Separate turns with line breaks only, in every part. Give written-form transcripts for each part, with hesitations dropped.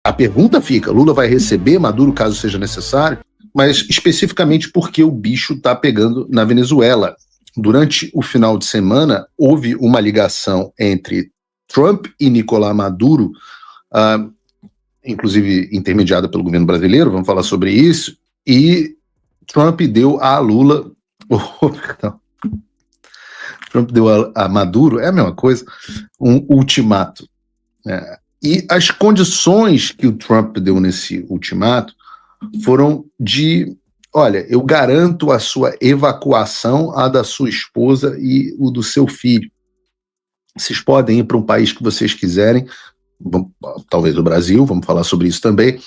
a pergunta fica, Lula vai receber Maduro caso seja necessário? Mas especificamente porque o bicho está pegando na Venezuela. Durante o final de semana, houve uma ligação entre Trump e Nicolás Maduro, inclusive intermediada pelo governo brasileiro, vamos falar sobre isso, e Trump deu a Lula... Trump deu a Maduro, é a mesma coisa, um ultimato. E as condições que o Trump deu nesse ultimato foram de, olha, eu garanto a sua evacuação, a da sua esposa e o do seu filho. Vocês podem ir para um país que vocês quiserem, talvez o Brasil, vamos falar sobre isso também,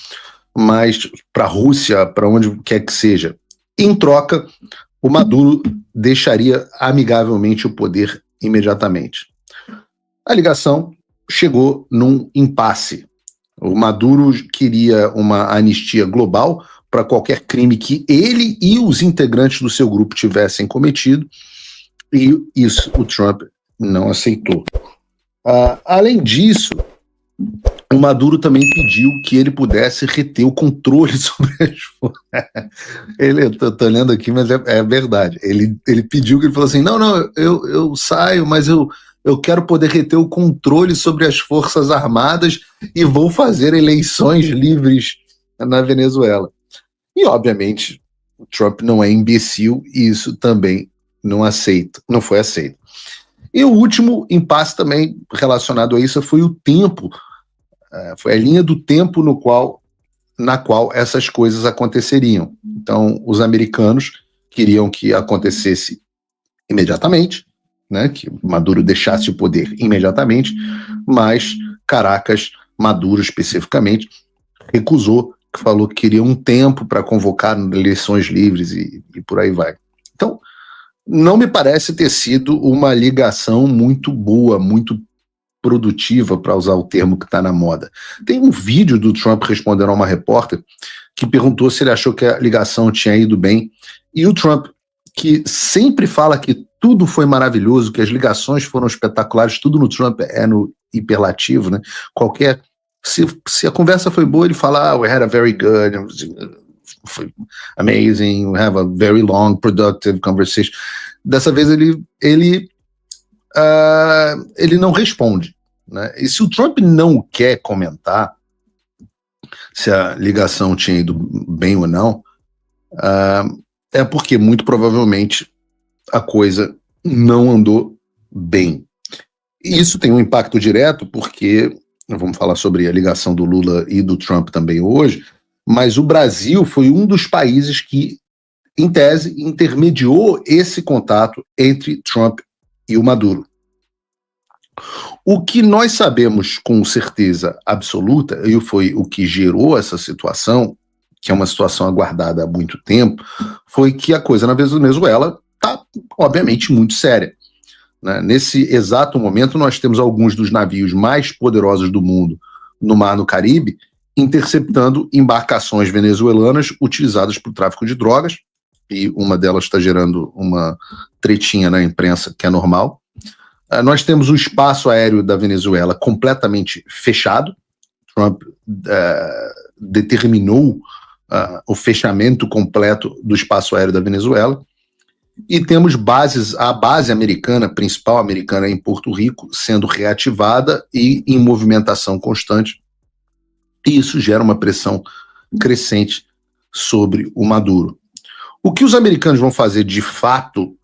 mas para a Rússia, para onde quer que seja. Em troca, o Maduro deixaria amigavelmente o poder imediatamente. A ligação chegou num impasse. O Maduro queria uma anistia global para qualquer crime que ele e os integrantes do seu grupo tivessem cometido, e isso o Trump não aceitou. Além disso, o Maduro também pediu que ele pudesse reter o controle sobre as forças. Estou lendo aqui, mas é verdade. Ele pediu que ele falou assim, não, eu saio, mas eu quero poder reter o controle sobre as Forças Armadas e vou fazer eleições livres na Venezuela. E, obviamente, o Trump não é imbecil e isso também não foi aceito. E o último impasse também relacionado a isso foi o tempo, foi a linha do tempo na qual essas coisas aconteceriam. Então, os americanos queriam que acontecesse imediatamente, né, que Maduro deixasse o poder imediatamente, mas Caracas, Maduro especificamente, recusou, que falou que queria um tempo para convocar eleições livres e por aí vai. Então, não me parece ter sido uma ligação muito boa, muito produtiva, para usar o termo que está na moda. Tem um vídeo do Trump respondendo a uma repórter que perguntou se ele achou que a ligação tinha ido bem, e o Trump, que sempre fala que tudo foi maravilhoso, que as ligações foram espetaculares, tudo no Trump é no hiperlativo, né? Se a conversa foi boa, ele fala, we had a very good, foi amazing, we have a very long, productive conversation. Dessa vez ele não responde, né? E se o Trump não quer comentar se a ligação tinha ido bem ou não, é porque muito provavelmente a coisa não andou bem. E isso tem um impacto direto porque, vamos falar sobre a ligação do Lula e do Trump também hoje, mas o Brasil foi um dos países que, em tese, intermediou esse contato entre Trump e o Maduro. O que nós sabemos com certeza absoluta, e foi o que gerou essa situação, que é uma situação aguardada há muito tempo, foi que a coisa na Venezuela está, obviamente, muito séria, né? Nesse exato momento, nós temos alguns dos navios mais poderosos do mundo no Mar no Caribe interceptando embarcações venezuelanas utilizadas para o tráfico de drogas, e uma delas está gerando uma tretinha na imprensa que é normal. Nós temos o espaço aéreo da Venezuela completamente fechado. Trump determinou o fechamento completo do espaço aéreo da Venezuela. E temos a base americana, principal americana em Porto Rico, sendo reativada e em movimentação constante. E isso gera uma pressão crescente sobre o Maduro. O que os americanos vão fazer de fato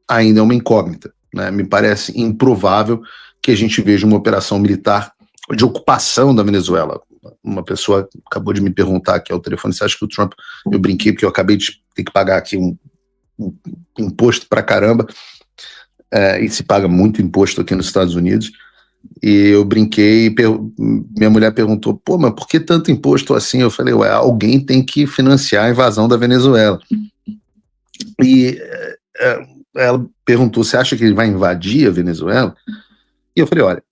ainda é uma incógnita, né? Me parece improvável que a gente veja uma operação militar de ocupação da Venezuela. Uma pessoa acabou de me perguntar aqui ao telefone, você acha que o Trump... Eu brinquei porque eu acabei de ter que pagar aqui um imposto pra caramba, e se paga muito imposto aqui nos Estados Unidos, e eu brinquei, minha mulher perguntou, pô, mas por que tanto imposto assim? Eu falei, alguém tem que financiar a invasão da Venezuela. E ela perguntou, você acha que ele vai invadir a Venezuela? E eu falei, olha,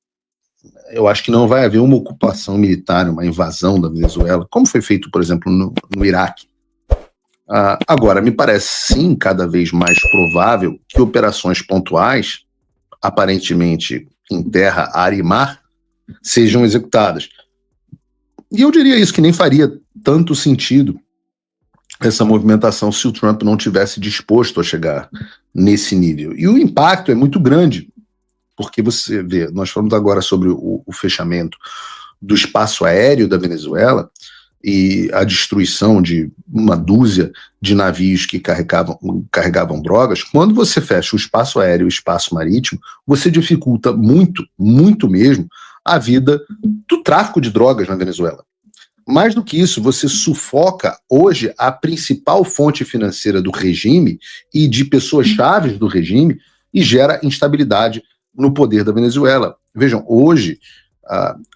eu acho que não vai haver uma ocupação militar, uma invasão da Venezuela, como foi feito, por exemplo, no Iraque. Agora, me parece sim cada vez mais provável que operações pontuais, aparentemente em terra, ar e mar, sejam executadas. E eu diria isso, que nem faria tanto sentido essa movimentação se o Trump não tivesse disposto a chegar nesse nível. E o impacto é muito grande, porque você vê, nós falamos agora sobre o fechamento do espaço aéreo da Venezuela e a destruição de uma dúzia de navios que carregavam drogas. Quando você fecha o espaço aéreo e o espaço marítimo, você dificulta muito, muito mesmo, a vida do tráfico de drogas na Venezuela. Mais do que isso, você sufoca hoje a principal fonte financeira do regime e de pessoas-chave do regime e gera instabilidade no poder da Venezuela. Vejam, hoje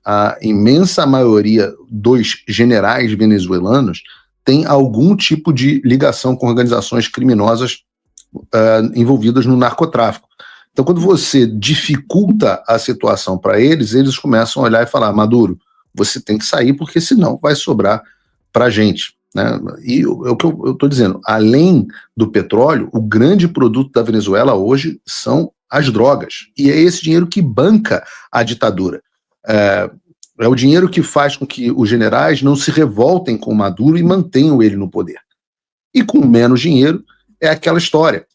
a imensa maioria dos generais venezuelanos tem algum tipo de ligação com organizações criminosas envolvidas no narcotráfico. Então, quando você dificulta a situação para eles, eles começam a olhar e falar: Maduro, você tem que sair, porque senão vai sobrar para a gente. Né? E o que eu estou dizendo, além do petróleo, o grande produto da Venezuela hoje são as drogas. E é esse dinheiro que banca a ditadura. É o dinheiro que faz com que os generais não se revoltem com Maduro e mantenham ele no poder. E com menos dinheiro é aquela história.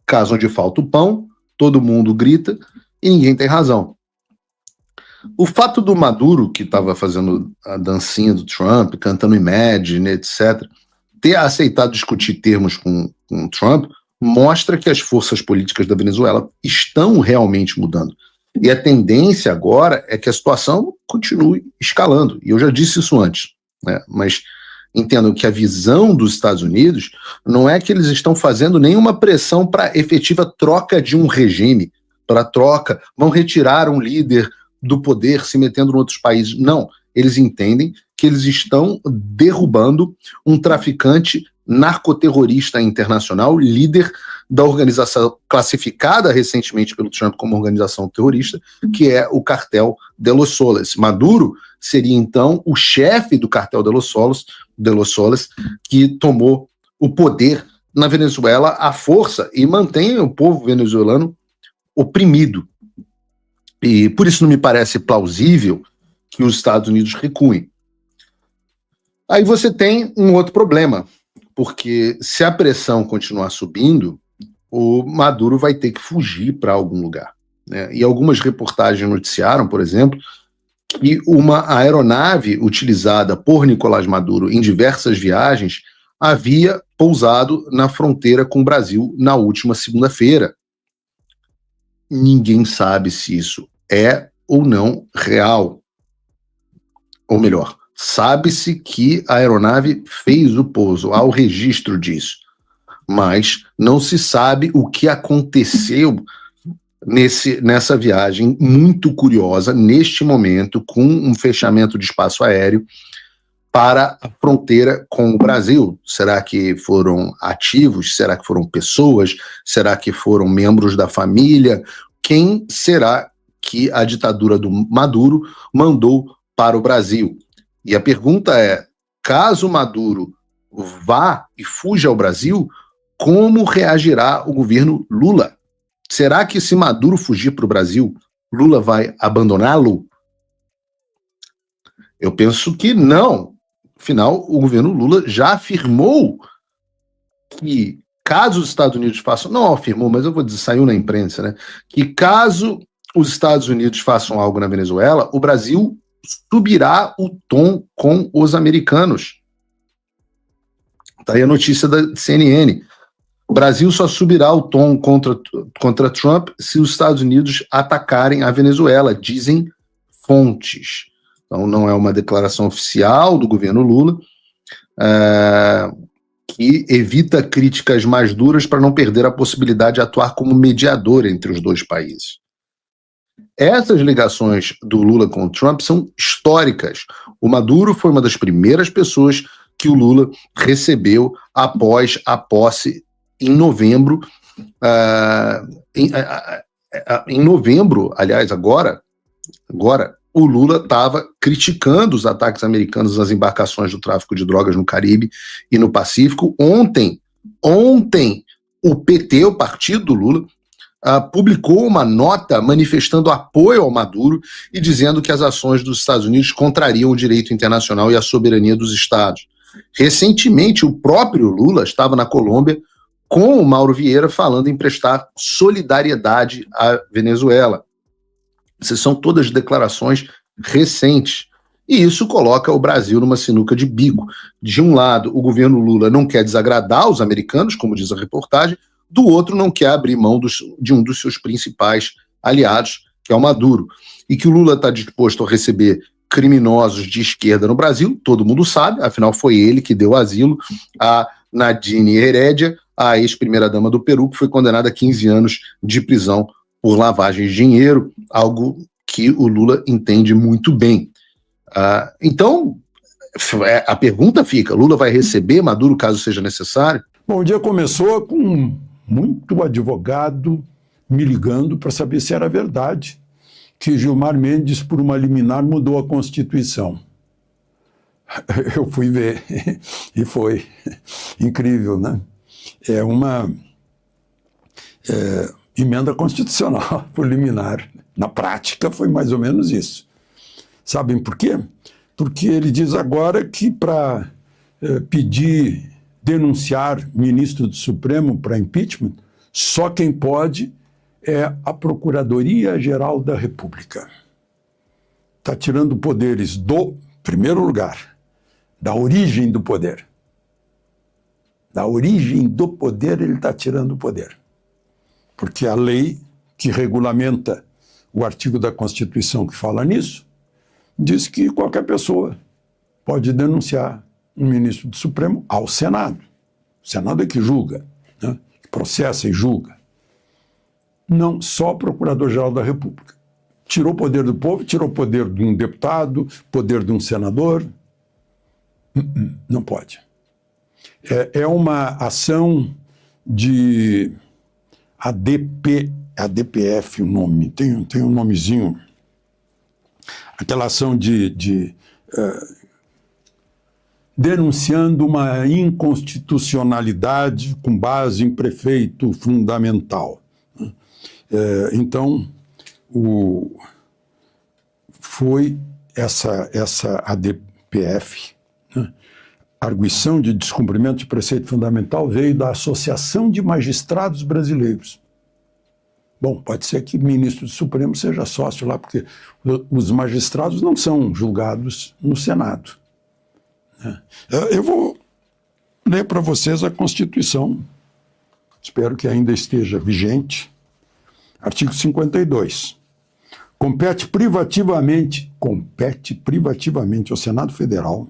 Caso onde falta o pão, todo mundo grita e ninguém tem razão. O fato do Maduro, que estava fazendo a dancinha do Trump, cantando Imagine, etc., ter aceitado discutir termos com o Trump, mostra que as forças políticas da Venezuela estão realmente mudando. E a tendência agora é que a situação continue escalando. E eu já disse isso antes, né? Mas entendam que a visão dos Estados Unidos não é que eles estão fazendo nenhuma pressão para efetiva troca de um regime, para troca, vão retirar um líder do poder se metendo em outros países. Não, eles entendem que eles estão derrubando um traficante narcoterrorista internacional, líder da organização classificada recentemente pelo Trump como organização terrorista, que é o Cartel de los Soles. Maduro seria, então, o chefe do Cartel de los Soles, que tomou o poder na Venezuela à força e mantém o povo venezuelano oprimido. E por isso não me parece plausível que os Estados Unidos recuem. Aí você tem um outro problema, porque se a pressão continuar subindo, o Maduro vai ter que fugir para algum lugar. Né? E algumas reportagens noticiaram, por exemplo, que uma aeronave utilizada por Nicolás Maduro em diversas viagens havia pousado na fronteira com o Brasil na última segunda-feira. Ninguém sabe se isso é ou não real. Ou melhor, sabe-se que a aeronave fez o pouso, há o registro disso. Mas não se sabe o que aconteceu nessa viagem muito curiosa, neste momento, com um fechamento de espaço aéreo para a fronteira com o Brasil. Será que foram ativos? Será que foram pessoas? Será que foram membros da família? Quem será que a ditadura do Maduro mandou para o Brasil? E a pergunta é, caso Maduro vá e fuja ao Brasil, como reagirá o governo Lula? Será que se Maduro fugir para o Brasil, Lula vai abandoná-lo? Eu penso que não. Afinal, o governo Lula já afirmou que caso os Estados Unidos façam, não afirmou, mas eu vou dizer, saiu na imprensa, né? Que caso os Estados Unidos façam algo na Venezuela, o Brasil subirá o tom com os americanos. Está aí a notícia da CNN. O Brasil só subirá o tom contra Trump se os Estados Unidos atacarem a Venezuela, dizem fontes. Então não é uma declaração oficial do governo Lula, que evita críticas mais duras para não perder a possibilidade de atuar como mediador entre os dois países. Essas ligações do Lula com o Trump são históricas. O Maduro foi uma das primeiras pessoas que o Lula recebeu após a posse em novembro. Em novembro, aliás, agora o Lula estava criticando os ataques americanos às embarcações do tráfico de drogas no Caribe e no Pacífico. Ontem, o PT, o partido do Lula, publicou uma nota manifestando apoio ao Maduro e dizendo que as ações dos Estados Unidos contrariam o direito internacional e a soberania dos Estados. Recentemente, o próprio Lula estava na Colômbia com o Mauro Vieira falando em prestar solidariedade à Venezuela. Essas são todas declarações recentes. E isso coloca o Brasil numa sinuca de bico. De um lado, o governo Lula não quer desagradar os americanos, como diz a reportagem, do outro não quer abrir mão de um dos seus principais aliados, que é o Maduro. E que o Lula está disposto a receber criminosos de esquerda no Brasil, todo mundo sabe, afinal foi ele que deu asilo a Nadine Heredia, a ex-primeira-dama do Peru, que foi condenada a 15 anos de prisão por lavagem de dinheiro, algo que o Lula entende muito bem. Então, a pergunta fica, Lula vai receber Maduro caso seja necessário?
Bom, o dia começou com muito advogado me ligando para saber se era verdade que Gilmar Mendes, por uma liminar, mudou a Constituição. Eu fui ver e foi incrível, né? É uma emenda constitucional por liminar. Na prática foi mais ou menos isso. Sabem por quê? Porque ele diz agora que para denunciar ministro do Supremo para impeachment, só quem pode é a Procuradoria-Geral da República. Está tirando poderes do, primeiro lugar, da origem do poder. Da origem do poder, ele está tirando o poder. Porque a lei que regulamenta o artigo da Constituição que fala nisso, diz que qualquer pessoa pode denunciar um ministro do Supremo ao Senado. O Senado é que julga, né? Que processa e julga. Não só o Procurador-Geral da República. Tirou o poder do povo, tirou o poder de um deputado, poder de um senador. Não pode. É uma ação de ADPF, o nome, tem um nomezinho. Aquela ação denunciando uma inconstitucionalidade com base em prefeito fundamental. Então, foi essa ADPF, né? Arguição de descumprimento de preceito fundamental, veio da Associação de Magistrados Brasileiros. Bom, pode ser que o ministro do Supremo seja sócio lá, porque os magistrados não são julgados no Senado. Eu vou ler para vocês a Constituição, espero que ainda esteja vigente. Artigo 52. Compete privativamente ao Senado Federal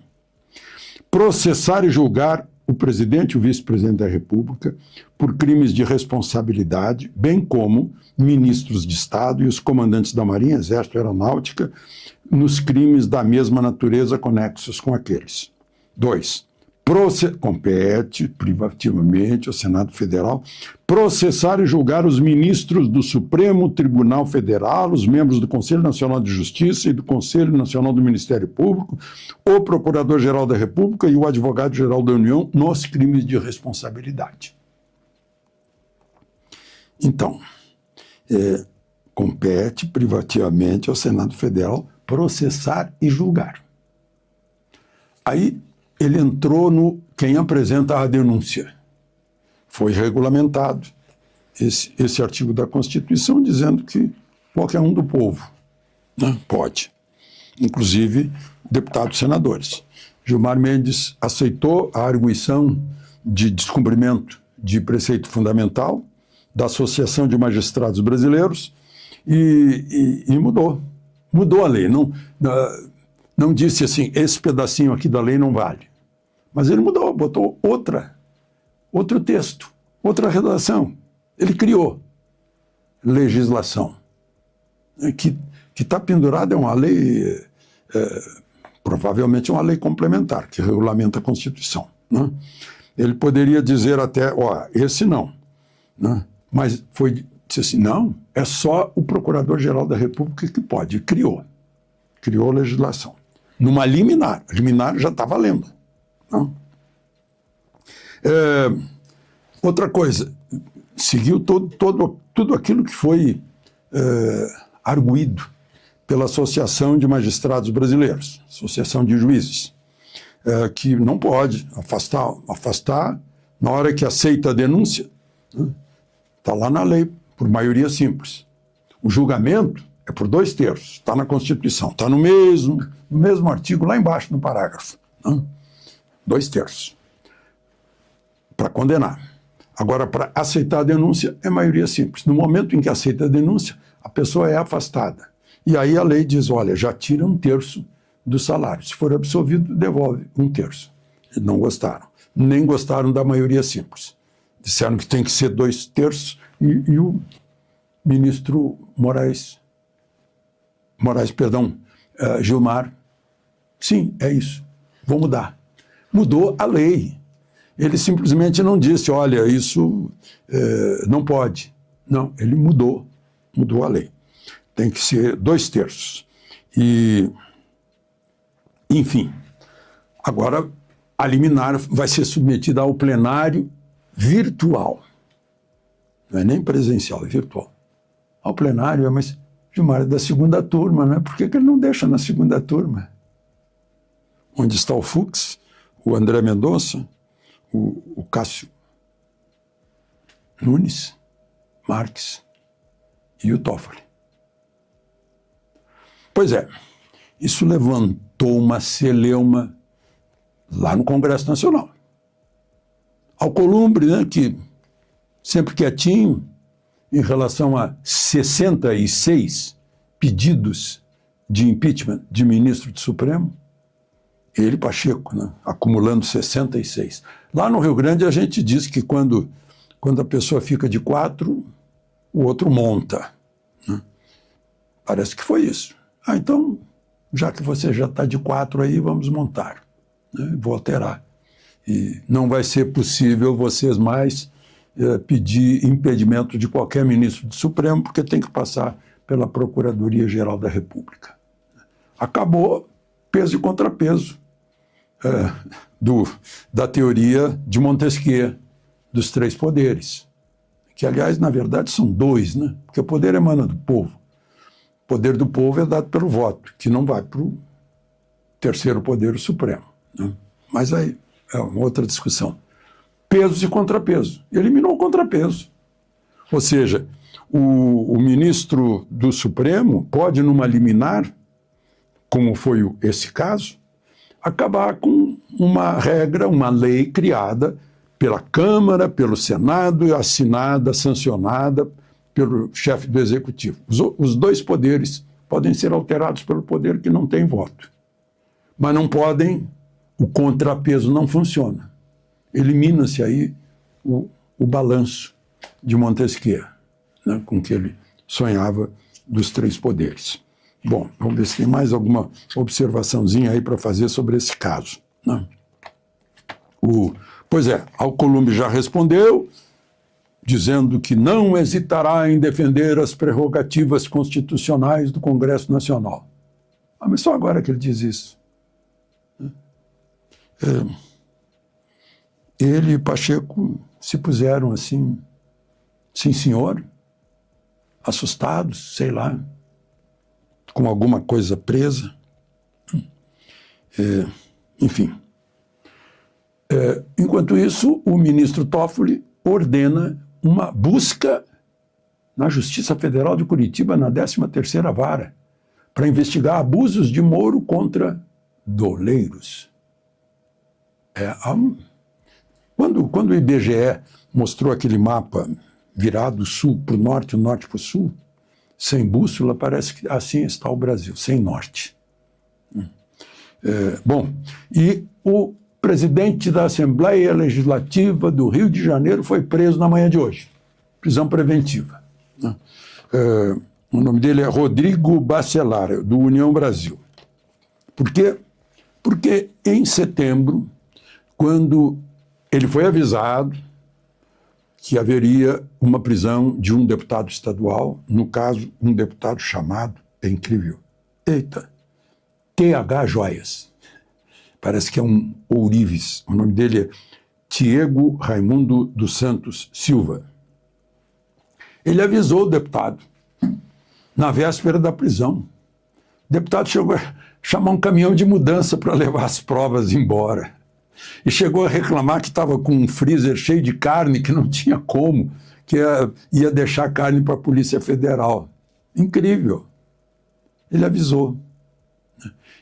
processar e julgar o presidente e o vice-presidente da República por crimes de responsabilidade, bem como ministros de Estado e os comandantes da Marinha, Exército e Aeronáutica, nos crimes da mesma natureza conexos com aqueles. 2. Compete privativamente ao Senado Federal processar e julgar os ministros do Supremo Tribunal Federal, os membros do Conselho Nacional de Justiça e do Conselho Nacional do Ministério Público, o Procurador-Geral da República e o Advogado-Geral da União nos crimes de responsabilidade. Então, compete privativamente ao Senado Federal processar e julgar. Aí ele entrou no quem apresenta a denúncia. Foi regulamentado esse artigo da Constituição dizendo que qualquer um do povo, né, pode, inclusive deputados e senadores. Gilmar Mendes aceitou a arguição de descumprimento de preceito fundamental da Associação de Magistrados Brasileiros e mudou. Mudou a lei. Não disse assim, esse pedacinho aqui da lei não vale. Mas ele mudou, botou outro texto, outra redação. Ele criou legislação. Que está pendurada é uma lei, provavelmente uma lei complementar, que regulamenta a Constituição. Né? Ele poderia dizer até, esse não. Né? Mas disse assim, não, é só o Procurador-Geral da República que pode. Criou legislação. Numa liminar. A liminar já está valendo. Não? Outra coisa, seguiu tudo aquilo que foi arguído pela Associação de Magistrados Brasileiros, Associação de Juízes, que não pode afastar na hora que aceita a denúncia, está lá na lei, por maioria simples. O julgamento é por 2/3, está na Constituição, está no mesmo artigo, lá embaixo, no parágrafo. 2/3. Para condenar. Agora, para aceitar a denúncia, é maioria simples. No momento em que aceita a denúncia, a pessoa é afastada. E aí a lei diz, olha, já tira 1/3 do salário. Se for absolvido, devolve 1/3. Eles não gostaram. Nem gostaram da maioria simples. Disseram que tem que ser 2/3 e o ministro Gilmar, sim, é isso, vou mudar. Mudou a lei. Ele simplesmente não disse, olha, isso não pode. Não, ele mudou a lei. Tem que ser 2/3. E, enfim, agora a liminar vai ser submetida ao plenário virtual. Não é nem presencial, é virtual. Ao plenário, mas Gilmar é da segunda turma, né? Por que ele não deixa na segunda turma? Onde está o Fux, o André Mendonça, o Cássio Nunes Marques e o Toffoli. Pois é, isso levantou uma celeuma lá no Congresso Nacional. Alcolumbre, né, que sempre quietinho, em relação a 66 pedidos de impeachment de ministro do Supremo, ele, Pacheco, né, acumulando 66. Lá no Rio Grande a gente diz que quando a pessoa fica de 4, o outro monta. Né? Parece que foi isso. Então, já que você já está de 4 aí, vamos montar. Né? Vou alterar. E não vai ser possível vocês mais pedir impedimento de qualquer ministro do Supremo, porque tem que passar pela Procuradoria-Geral da República. Acabou peso e contrapeso da teoria de Montesquieu, dos 3 poderes, que, aliás, na verdade, são 2, né? Porque o poder emana do povo. O poder do povo é dado pelo voto, que não vai para o terceiro poder, o Supremo. Né? Mas aí é uma outra discussão. Pesos e contrapeso. Eliminou o contrapeso. Ou seja, o ministro do Supremo pode, numa liminar, como foi esse caso, acabar com uma regra, uma lei criada pela Câmara, pelo Senado, assinada, sancionada pelo chefe do Executivo. Os 2 poderes podem ser alterados pelo poder que não tem voto. Mas não podem, o contrapeso não funciona. Elimina-se aí o balanço de Montesquieu, né, com que ele sonhava dos 3 poderes. Bom, vamos ver se tem mais alguma observaçãozinha aí para fazer sobre esse caso. Né? Pois é, Alcolumbre já respondeu, dizendo que não hesitará em defender as prerrogativas constitucionais do Congresso Nacional. Mas só agora que ele diz isso. Ele e Pacheco se puseram assim, sim senhor, assustados, sei lá, com alguma coisa presa. Enfim. Enquanto isso, o ministro Toffoli ordena uma busca na Justiça Federal de Curitiba, na 13ª Vara, para investigar abusos de Moro contra doleiros. Quando o IBGE mostrou aquele mapa virado sul para o norte e o norte para o sul, sem bússola, parece que assim está o Brasil, sem norte. Bom, e o presidente da Assembleia Legislativa do Rio de Janeiro foi preso na manhã de hoje, prisão preventiva. O nome dele é Rodrigo Bacelar, do União Brasil. Por quê? Porque em setembro, quando ele foi avisado que haveria uma prisão de um deputado estadual, no caso, um deputado chamado, é incrível, TH Joias. Parece que é um ourives. O nome dele é Diego Raimundo dos Santos Silva. Ele avisou o deputado na véspera da prisão. O deputado chegou a chamar um caminhão de mudança para levar as provas embora. E chegou a reclamar que estava com um freezer cheio de carne, que não tinha como, que ia deixar carne para a Polícia Federal. Incrível. Ele avisou.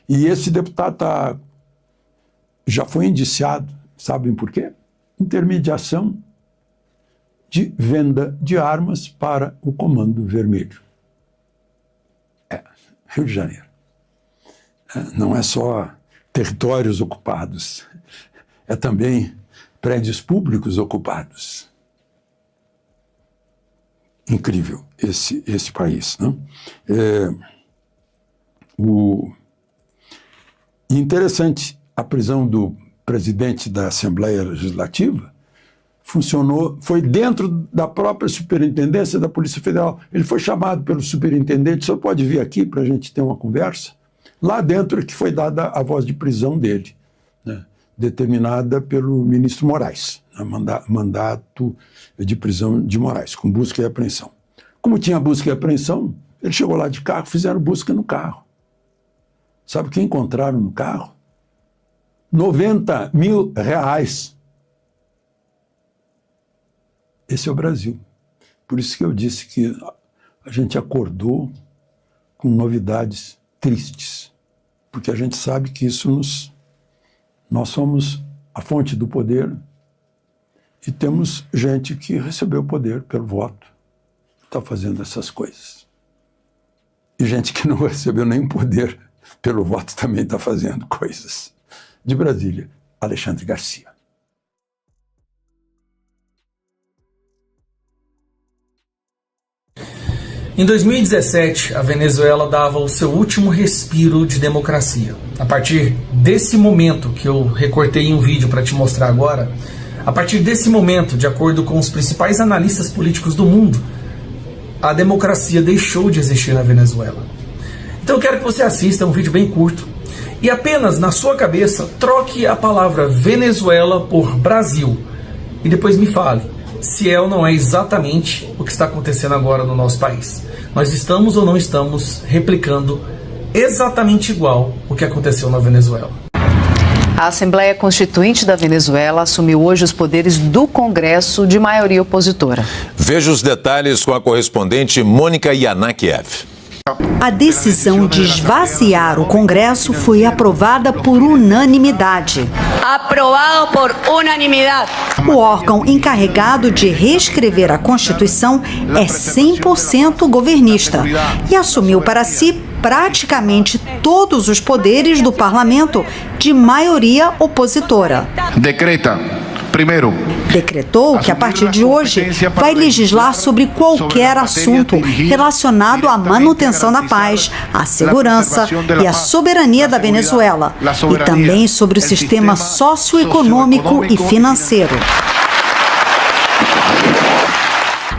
E esse deputado já foi indiciado. Sabem por quê? Intermediação de venda de armas para o Comando Vermelho. Rio de Janeiro. Não é só territórios ocupados, é também prédios públicos ocupados. Incrível esse país, não? Interessante, a prisão do presidente da Assembleia Legislativa foi dentro da própria superintendência da Polícia Federal. Ele foi chamado pelo superintendente, só pode vir aqui para a gente ter uma conversa. Lá dentro é que foi dada a voz de prisão dele, né, determinada pelo ministro Moraes, né, mandato de prisão de Moraes, com busca e apreensão. Como tinha busca e apreensão, ele chegou lá de carro, fizeram busca no carro. Sabe o que encontraram no carro? R$90 mil. Esse é o Brasil. Por isso que eu disse que a gente acordou com novidades tristes, porque a gente sabe que nós somos a fonte do poder e temos gente que recebeu o poder pelo voto, está fazendo essas coisas. E gente que não recebeu nenhum poder pelo voto também está fazendo coisas. De Brasília, Alexandre Garcia.
Em 2017, a Venezuela dava o seu último respiro de democracia. A partir desse momento, que eu recortei em um vídeo para te mostrar agora, a partir desse momento, de acordo com os principais analistas políticos do mundo, a democracia deixou de existir na Venezuela. Então eu quero que você assista, é um vídeo bem curto, e apenas na sua cabeça troque a palavra Venezuela por Brasil. E depois me fale se é ou não é exatamente o que está acontecendo agora no nosso país. Nós estamos ou não estamos replicando exatamente igual o que aconteceu na Venezuela.
A Assembleia Constituinte da Venezuela assumiu hoje os poderes do Congresso de maioria opositora.
Veja os detalhes com a correspondente Mônica Yanakiev.
A decisão de esvaziar o Congresso foi aprovada por unanimidade.
Aprovado por unanimidade.
O órgão encarregado de reescrever a Constituição é 100% governista e assumiu para si praticamente todos os poderes do parlamento de maioria opositora. Decretou que, a partir de hoje, vai legislar sobre qualquer assunto relacionado à manutenção da paz, à segurança e à soberania da Venezuela, e também sobre o sistema socioeconômico e financeiro.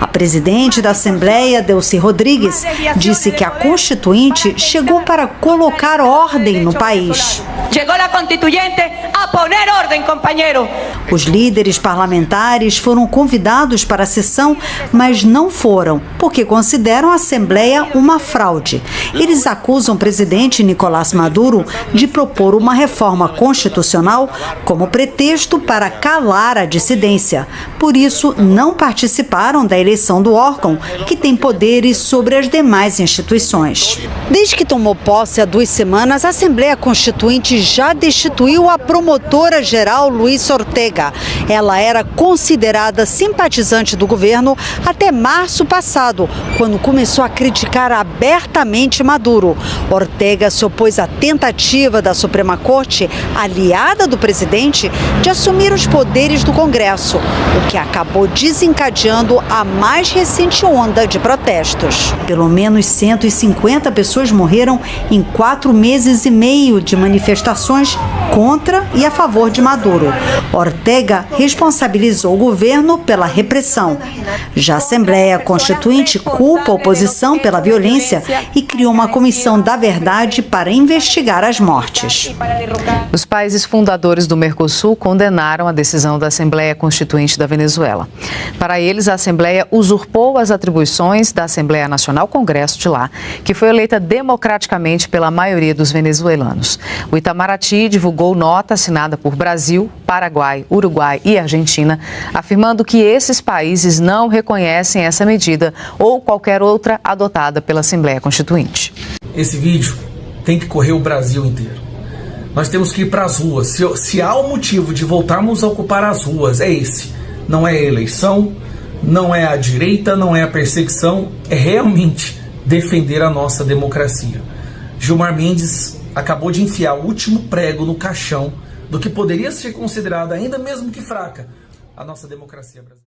A presidente da Assembleia, Delcy Rodrigues, disse que a Constituinte chegou para colocar ordem no país.
Chegou a Constituinte a poner ordem, companheiro.
Os líderes parlamentares foram convidados para a sessão, mas não foram, porque consideram a Assembleia uma fraude. Eles acusam o presidente Nicolás Maduro de propor uma reforma constitucional como pretexto para calar a dissidência. Por isso, não participaram da eleição do órgão, que tem poderes sobre as demais instituições. Desde que tomou posse há 2 semanas, a Assembleia Constituinte já destituiu a promotora-geral Luiz Ortega. Ela era considerada simpatizante do governo até março passado, quando começou a criticar abertamente Maduro. Ortega se opôs à tentativa da Suprema Corte, aliada do presidente, de assumir os poderes do Congresso, o que acabou desencadeando a mais recente onda de protestos. Pelo menos 150 pessoas morreram em 4 meses e meio de manifestações contra e a favor de Maduro. Ortega responsabilizou o governo pela repressão. Já a Assembleia Constituinte culpa a oposição pela violência e criou uma comissão da verdade para investigar as mortes.
Os países fundadores do Mercosul condenaram a decisão da Assembleia Constituinte da Venezuela. Para eles, a Assembleia usou usurpou as atribuições da Assembleia Nacional Congresso de lá, que foi eleita democraticamente pela maioria dos venezuelanos. O Itamaraty divulgou nota assinada por Brasil, Paraguai, Uruguai e Argentina, afirmando que esses países não reconhecem essa medida ou qualquer outra adotada pela Assembleia Constituinte.
Esse vídeo tem que correr o Brasil inteiro. Nós temos que ir para as ruas. Se há um motivo de voltarmos a ocupar as ruas, é esse. Não é a eleição, não é a direita, não é a perseguição, é realmente defender a nossa democracia. Gilmar Mendes acabou de enfiar o último prego no caixão do que poderia ser considerada, ainda mesmo que fraca, a nossa democracia brasileira.